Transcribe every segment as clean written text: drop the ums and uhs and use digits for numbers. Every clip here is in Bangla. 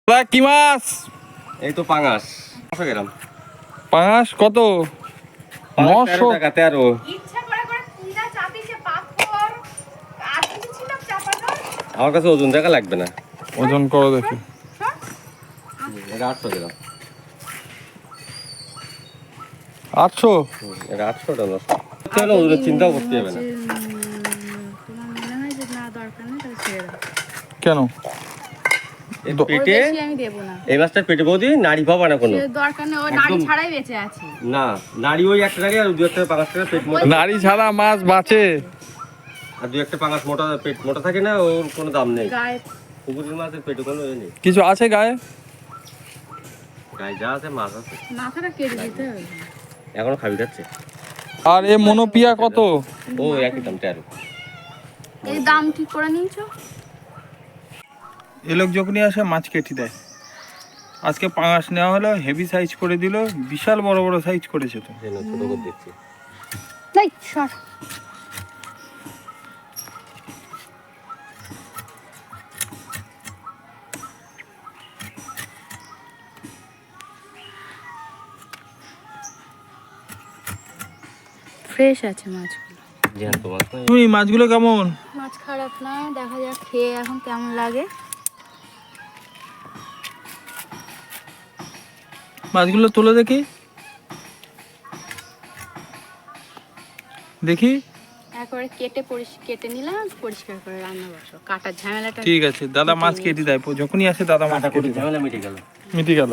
কি মাছ? এই তো পাঙাশ। 500 গ্রাম। পাঙাশ কত? 900 টাকা 13। ইচ্ছা করে করে কিনা চাপিছে পাথর আর কিছু ছিল চাপানো। আমার কাছে ওজন দেখা লাগবে না। ওজন করো দেখি। এটা 800 গ্রাম। 800? এটা 800 টাকা 900। চলো ওজন চিন্তাও করতে হবে না। তোমার মনে হয় যে না দরকার নেই তাহলে ছেড়ে দাও। কেন? এই ওর পেটে বেশি আমি দেব না। এই মাছটার পেটে বৌদি নাড়ি পাবা না কোনো। সে দরকার নেই, ও নাড়ি ছাড়াই বেঁচে আছে। না নাড়ি ওই একটা নাড়ি আর 2-1 পাঙাশ টাকা পেট মোটা। নারী ছাড়া মাছ বাঁচে। আর 2-1 পাঙাশ মোটা পেট মোটা থাকে না, ওর কোনো দাম নেই। গায়ে পুকুরের মাছের পেটে কোনো এ নেই। কিছু আছে গায়ে? গায়ে যা আছে মাছ আছে। মাথাটা কেটে দিতে হবে। এখনো খাবি যাচ্ছে। আর এ মনোপিয়া কত? ও একই দাম 13। এই দাম ঠিক করে নিয়েছো? এ লোক যখনই আসে মাছ কেটে দেয়। আজকে পাঙাশ নেওয়া হলো, হেভি সাইজ করে দিল, বিশাল বড় বড় সাইজ করেছে তো। যেন ছোট করে দেখছি। নাই সর। ফ্রেশ আছে মাছগুলো। জ্যান্ত মাছ না। তুমি মাছগুলো কেমন? মাছ খারাপ না, দেখা যাক খেয়ে এখন কেমন লাগে। মাছগুলো তুলে দেখি দেখি। একবারে কেটে নিলাম, পরিষ্কার করে রান্না বসো। কাটার ঝামেলাটা ঠিক আছে, দাদা মাছ কেটে দেয়, যখনই আসে দাদা মাছ কাটা কেটে কুটি দেয়। ঝামেলা মিটে গেল। মিটে গেল।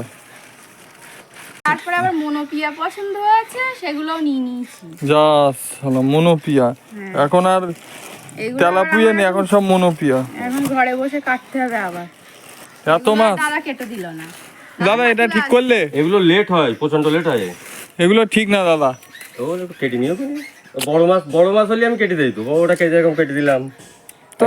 তারপরে আবার মনোপিয়া পছন্দ হয়েছে, সেগুলোও নিয়ে নিয়েছি। জাস হলো মনোপিয়া। এখন আর এগুলো তেলাপুয়া নেই, এখন সব মনোপিয়া। এখন ঘরে বসে কাটতে হবে আবার। এত মাছ দাদা কেটে দিল না। দাদা, এটা ঠিক করলে? এগুলো লেট হয়, প্রচন্ড লেট হয়। এগুলো ঠিক না দাদা। ও একটু কেটে নিও তুমি। বড় মাছ হলে আমি কেটে দিই তো, ওটা কেটে এরকম কেটে দিলাম। তো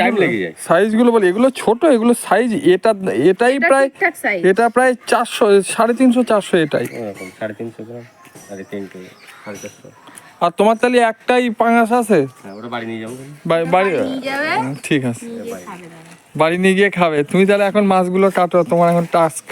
টাইম লেগে যায়। সাইজগুলো বলে এগুলো ছোট, এগুলো সাইজ এটাই এটা প্রায় ঠিকঠাক size। এটা প্রায় 400 350 400 এটাই। ওরকম 350 গ্রাম, 350, 450। আর তোমার তাহলে একটাই পাঙাশ আছে? হ্যাঁ, ওটা বাড়ি নিয়ে যাবো। বাড়ি নিয়ে যাবে, ঠিক আছে, নিয়ে গিয়ে খাবে দাদা। বাড়ি নিয়ে গিয়ে খাবে। তুমি তাহলে এখন মাছগুলো কাটো, তোমার এখন টাস্ক।